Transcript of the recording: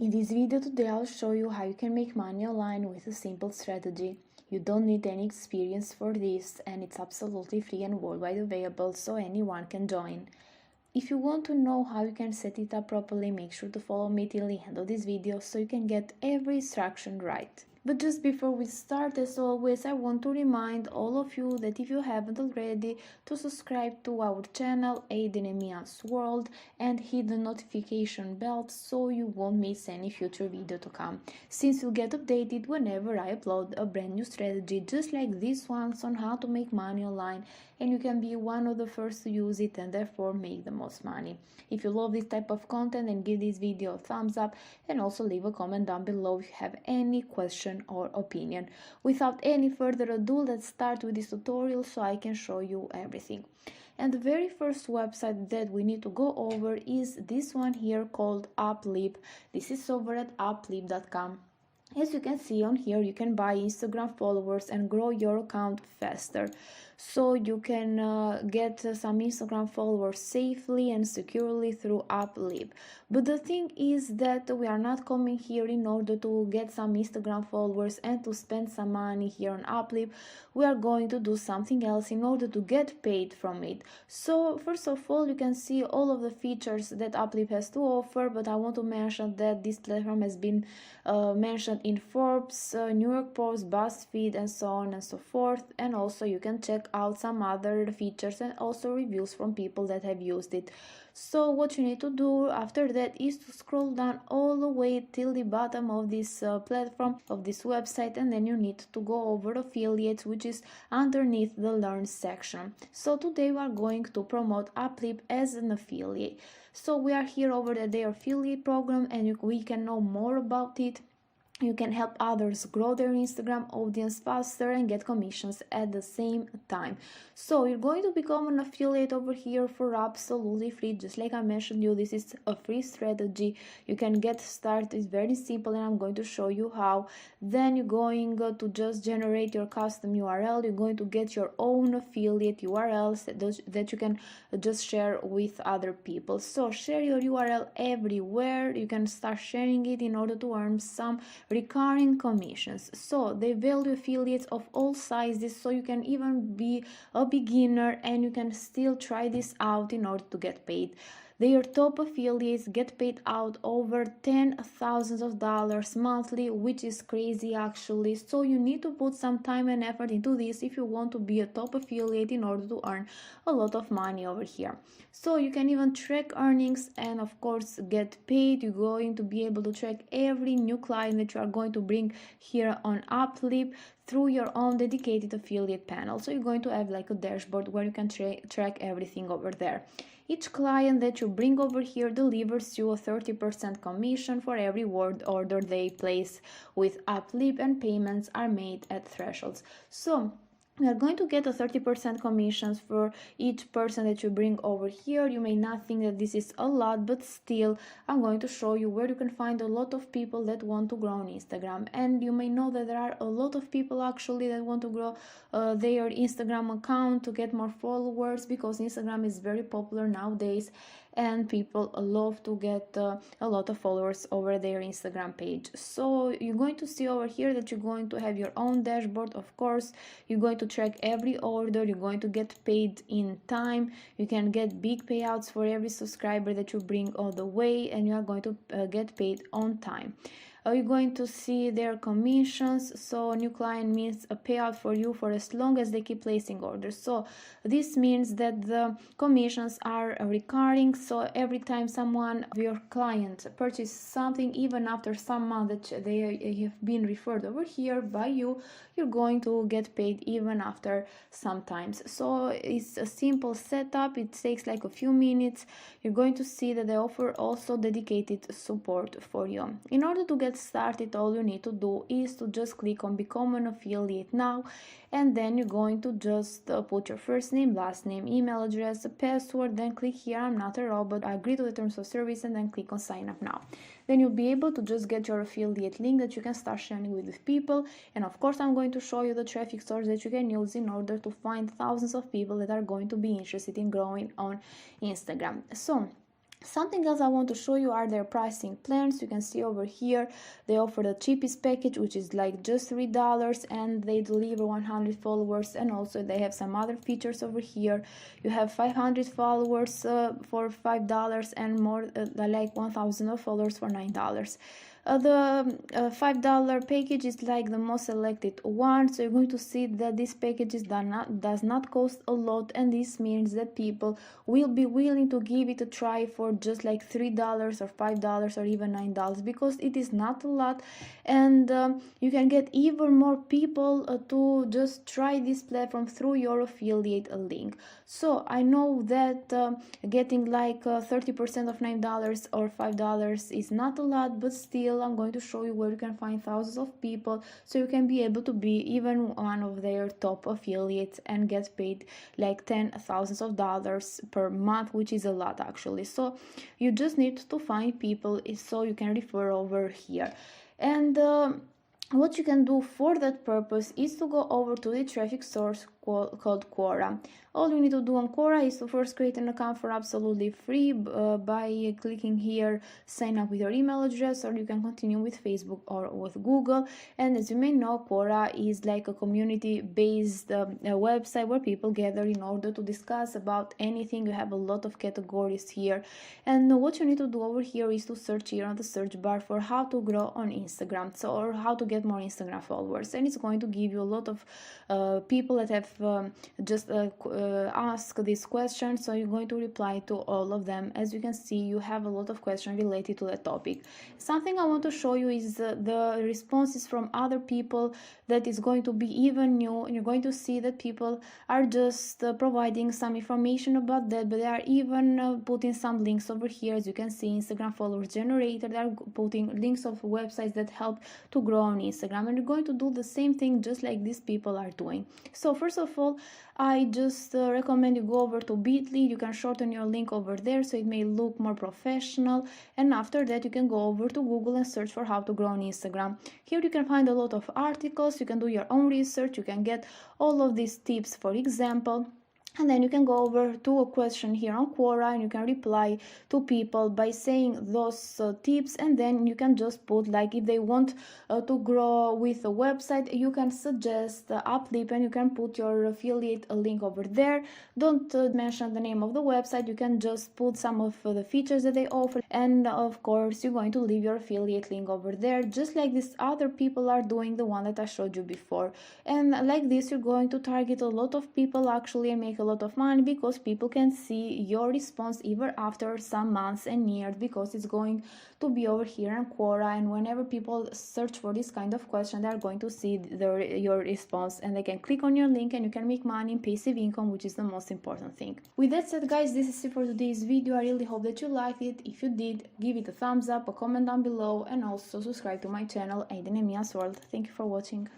In this video today I'll show you how you can make money online with a simple strategy. You don't need any experience for this and it's absolutely free and worldwide available so anyone can join. If you want to know how you can set it up properly, make sure to follow me till the end of this video so you can get every instruction right. But just before we start, as always, I want to remind all of you that if you haven't already, to subscribe to our channel Aiden and Mia's World and hit the notification bell so you won't miss any future video to come, since you'll get updated whenever I upload a brand new strategy just like this one on how to make money online, and you can be one of the first to use it and therefore make the most money. If you love this type of content, then give this video a thumbs up and also leave a comment down below if you have any question or opinion. Without any further ado, let's start with this tutorial so I can show you everything. And the very first website that we need to go over is this one here called Upliip. This is over at upliip.com. As you can see on here, you can buy Instagram followers and grow your account faster. So you can get some Instagram followers safely and securely through Upliip. But the thing is that we are not coming here in order to get some Instagram followers and to spend some money here on Upliip. We are going to do something else in order to get paid from it. So first of all, you can see all of the features that Upliip has to offer, but I want to mention that this platform has been mentioned in Forbes, New York Post, BuzzFeed, and so on and so forth. And also you can check out some other features and also reviews from people that have used it. So what you need to do after that is to scroll down all the way till the bottom of this platform, of this website, and then you need to go over affiliates, which is underneath the learn section. So today we are going to promote Upliip as an affiliate. So we are here over their affiliate program and we can know more about it. You can help others grow their Instagram audience faster and get commissions at the same time. So you're going to become an affiliate over here for absolutely free. Just like I mentioned you, this is a free strategy. You can get started. It's very simple and I'm going to show you how. Then you're going to just generate your custom URL. You're going to get your own affiliate URLs that you can just share with other people. So share your URL everywhere. You can start sharing it in order to earn some recurring commissions. So they value affiliates of all sizes, so you can even be a beginner and you can still try this out in order to get paid. Their top affiliates get paid out over $10,000 monthly, which is crazy actually. So you need to put some time and effort into this if you want to be a top affiliate in order to earn a lot of money over here. So you can even track earnings and of course get paid. You're going to be able to track every new client that you are going to bring here on Upliip through your own dedicated affiliate panel. So you're going to have like a dashboard where you can track everything over there. Each client that you bring over here delivers you a 30% commission for every order they place with Upliip, and payments are made at thresholds. So we are going to get a 30% commissions for each person that you bring over here. You may not think that this is a lot, but still I'm going to show you where you can find a lot of people that want to grow on Instagram. And you may know that there are a lot of people actually that want to grow their Instagram account to get more followers, because Instagram is very popular nowadays and people love to get a lot of followers over their Instagram page. So you're going to see over here that you're going to have your own dashboard. Of course, you're going to track every order. You're going to get paid in time. You can get big payouts for every subscriber that you bring all the way, and you are going to get paid on time. You're going to see their commissions. So a new client means a payout for you for as long as they keep placing orders. So this means that the commissions are recurring. So every time someone, your client, purchases something, even after some month that they have been referred over here by you, you're going to get paid even after sometimes. So it's a simple setup. It takes like a few minutes. You're going to see that they offer also dedicated support for you. In order to get started, all you need to do is to just click on become an affiliate now, and then you're going to just put your first name, last name, email address, a password, then click here I'm not a robot, I agree to the terms of service, and then click on sign up now. Then you'll be able to just get your affiliate link that you can start sharing with people. And of course I'm going to show you the traffic source that you can use in order to find thousands of people that are going to be interested in growing on Instagram. So Something else I want to show you are their pricing plans. You can see over here they offer the cheapest package, which is like just $3, and they deliver 100 followers, and also they have some other features over here. You have 500 followers for $5, and more like 1,000 followers for $9. The $5 package is like the most selected one, so you're going to see that this package does not cost a lot, and this means that people will be willing to give it a try for just like $3 or $5 or even $9, because it is not a lot, and you can get even more people to just try this platform through your affiliate link. So I know that getting like 30% of $9 or $5 is not a lot, but still I'm going to show you where you can find thousands of people, so you can be able to be even one of their top affiliates and get paid like $10,000 per month, which is a lot actually. So you just need to find people so you can refer over here. And what you can do for that purpose is to go over to the traffic source called Quora. All you need to do on Quora is to first create an account for absolutely free by clicking here sign up with your email address, or you can continue with Facebook or with Google. And as you may know, Quora is like a community based website where people gather in order to discuss about anything. You have a lot of categories here, and what you need to do over here is to search here on the search bar for how to grow on Instagram, so or how to get more Instagram followers, and it's going to give you a lot of people that have just ask this question, so you're going to reply to all of them. As you can see, you have a lot of questions related to the topic. Something I want to show you is the responses from other people that is going to be even new, and you're going to see that people are just providing some information about that, but they are even putting some links over here. As you can see, Instagram followers generator, they are putting links of websites that help to grow on Instagram, and you're going to do the same thing just like these people are doing. So first of all, I just recommend you go over to Bitly. You can shorten your link over there so it may look more professional, and after that you can go over to Google and search for how to grow on Instagram. Here you can find a lot of articles, you can do your own research, you can get all of these tips, for example. And then you can go over to a question here on Quora, and you can reply to people by saying those tips, and then you can just put like if they want to grow with a website, you can suggest Uplip, and you can put your affiliate link over there. Don't mention the name of the website, you can just put some of the features that they offer, and of course you're going to leave your affiliate link over there, just like these other people are doing, the one that I showed you before. And like this you're going to target a lot of people actually and make a lot of money, because people can see your response even after some months and years, because it's going to be over here in Quora, and whenever people search for this kind of question, they are going to see your response, and they can click on your link and you can make money in passive income, which is the most important thing. With that said, guys, this is it for today's video. I really hope that you liked it. If you did, give it a thumbs up, a comment down below, and also subscribe to my channel, Aiden and Mia's World. Thank you for watching.